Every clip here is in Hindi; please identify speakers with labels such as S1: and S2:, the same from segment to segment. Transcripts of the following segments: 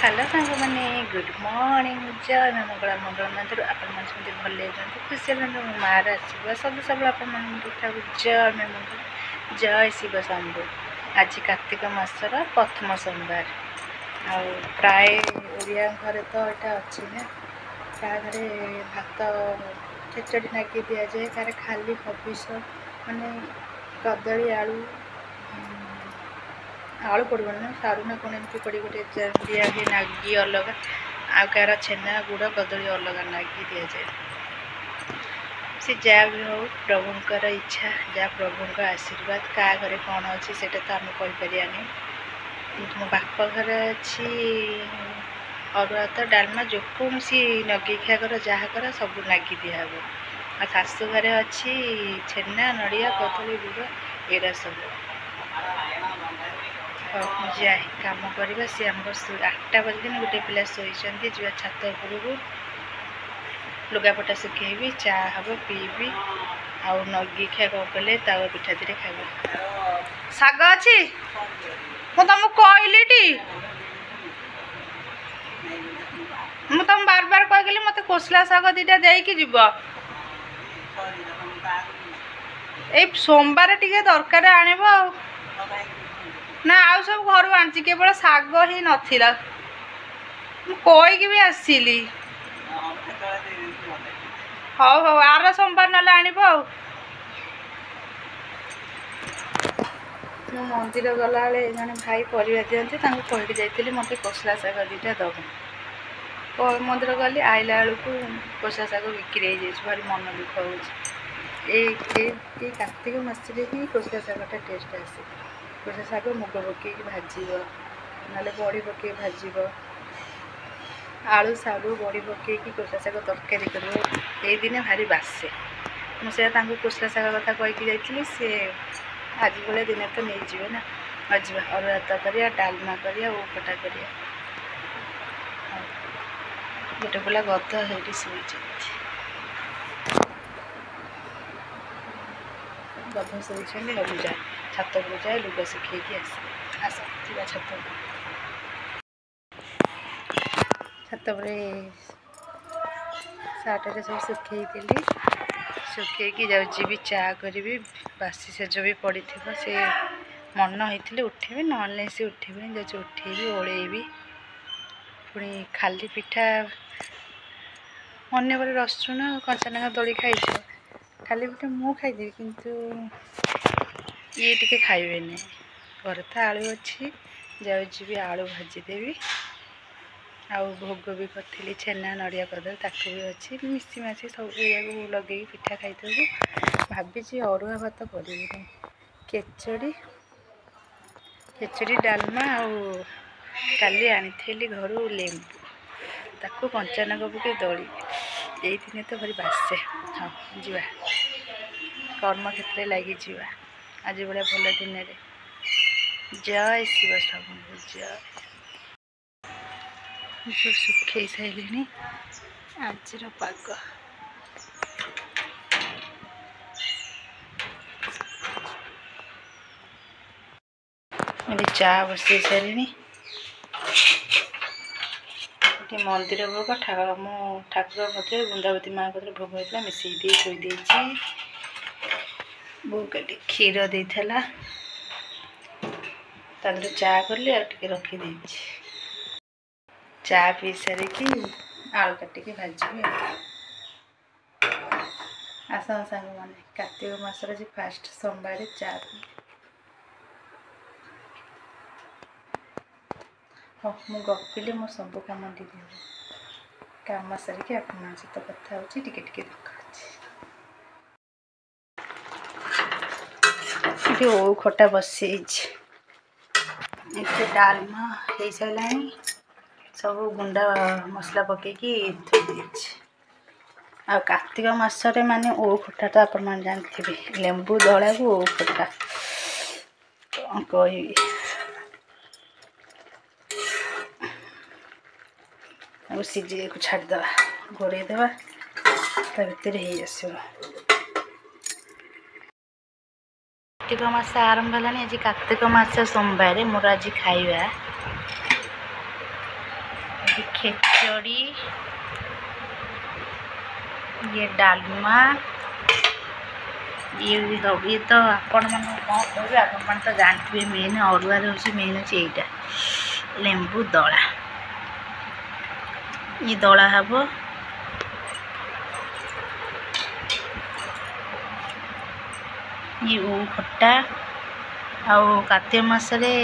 S1: हेलो सांग मैंने गुड मॉर्निंग जय मैं मंगला मंगल मंदिर आपते भले खुशी मार आसवा सदा सब आप जय मैं मंगल जय शिव शंभु। आज कार्तिक मासर प्रथम सोमवार प्राय ओडिया घरे तो यहाँ अच्छी ना क्या घरे भात खेचड़ी नागी दि जाए कार खाली हबिष माने कदली आलू आलू पड़ो ना सारू ना कौन एमती पड़ी गोटे दिया हुए नागी अलग आ कार छेना गुड़ कदली अलग नागी दि जाए सी जहाँ भी हो प्रभुंर इच्छा जहाँ प्रभु आशीर्वाद क्या घरे कौन अच्छी से तो आम कहीपरानी मो बाप घर अच्छी अरुआ तो डालमा जो कौन सी नगे खिया कर जहाँ कर सब नागी दिहब आ शाशु घरे अच्छी छेना नड़िया कदली गुड़ एरा सब जाए कम करवा सी आम 8टा बजे गोटे पिला शोती जा छात उपरकू लुगापटा सुखेबी चा हम पीबी आउ नगी खिया कौन कले तावा पिठा दी खाइबा साग अच्छी मु तुमको कहली टी मु तुम बार बार कही मत कोसला साग दीटा देकी जीव ए सोमवार टी दरकार आनब ना आउ सब घर आनी केवल शाग ही नाला कहीकि भी आसली हाँ हाँ आर सोमवार ना आनब मु मंदिर गला जन भाई परिवा दिखते कहकी जाइली मत कोसला शाग दीटा दब मंदिर गली आइला बेलू कोसला शाग बिक्री हो भारी मन दुख हो कार्तिक मासरे ही कोसला शागटा टेस्ट आसे कोसला शाग मुग पकई भाजब ना बड़ी पकई भाजब आलू सारू बड़ी पकई कोसला शाग तरकारी कर दिन भारी बासे मुझे कोसला शाग कथा कहीकि जाइली सी आज भाई दिन तो नहीं जीवे ना आज अरुआ भात डालमा उपटा गोटे पिला गद है शोच गध शोचते हम जाए छात पर जाए लुगा सुखेकी आस छात पर सार्टे सब सुखेली सुखेकी जाऊँगी चा करी बासी सेज भी पड़ी थी से मन होते उठेबी ना से उठेबी जाऊँ उठेबी ओलैबी पुणी खाली पिठा अन्य पर रसुण कंचा लंका दली खाई खाली पिठा मु खाईदेवी किंतु ये टिके खाइबे घर तो आलू अच्छी जाऊँगी आलू भाजीदेवी आउ भोग भी करी छेना नड़िया कदली ताकू भी अच्छी मिसीमासी सब या लगे पिठा खाई भाभी अरुआ भात करी खेचड़ी खेचड़ी डालमा आउ काली आनी घर लेंबू ताकू कंचा नाग पकई दली यही दिन तो भारी बासे हाँ जा कर्म क्षेत्र लगी जा आज भाया भल दिन जय शिव शंभु जय सब सुखे सारे आज पाग चा बसई सारे मंदिर भोग मो ठाकुर मंदिर बृंदावती माँ को भोग होता मिसई दी थोड़ी बोक क्षीर देला चा कली आगे रखीदे चा पी सारिकी आलू काटिकी भाजी आस सांग मैंने कार्तिक मासर आज फास्ट सोमवार चा हाँ मु गपिली मो सब कम दीदी कम सारिकी आप सहित कथा टिके देखा ओ खटा बसई डालमा हो सारा सब गुंडा मसला पकईकी आ कार्तिक मासरे माने ओ खटा तो आप जानते लेंबू दला को ओ खटा कह सीझे को छाड़द घोड़ेद भर आस कार्तिक मास आरंभ है आज कार्तिक मास सोमवार मोर आज खाइबा खेचड़ी, ये डालमा, ये तो आपण मन कौन कहे आपण तो जानते मेन अरुआ मेन अच्छे यहाँ लेंबू दला, ये दला हम ये ओ खट्टा कार्तिक मासरे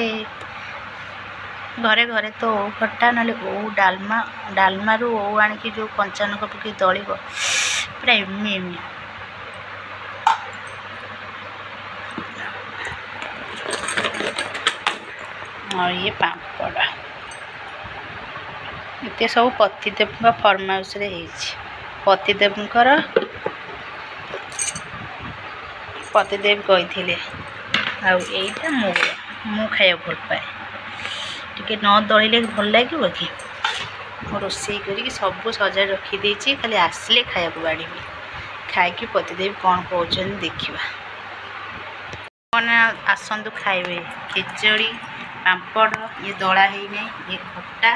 S1: घरे घरे तो ओ खट्टा ना ओ डालमा डालमा रू ओ आनिकी जो कंचानक पकई दल पूरा एमी एमी और ये पापड़ ये सब पतिदेव फार्म हाउस पतिदेव पतिदेव कही आईटा मु खाया भल पाए टे न दलिले भल लगे कि रोषे कर सब सजा रखीदे खाली आसिले खाया बाड़ी खाई पतिदेव कौन कौन देखा मैंने आसतु खाइबे खिचड़ी पापड़ ये दला है ये खट्टा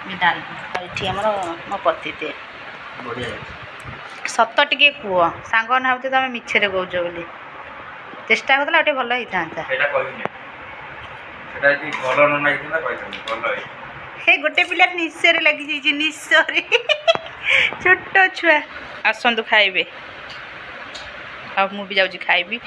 S1: ये डालमा ये आमर मो पतिदेव सत टे कुह सांग ना तुम मिछरे कौच बोली चेष्टा करता भल होता हे गोटे पिलार निश्चय लगी जाइए निश्चय छोट छुआ आसतु खाइबे आ मु भी जाऊँ खाइबी।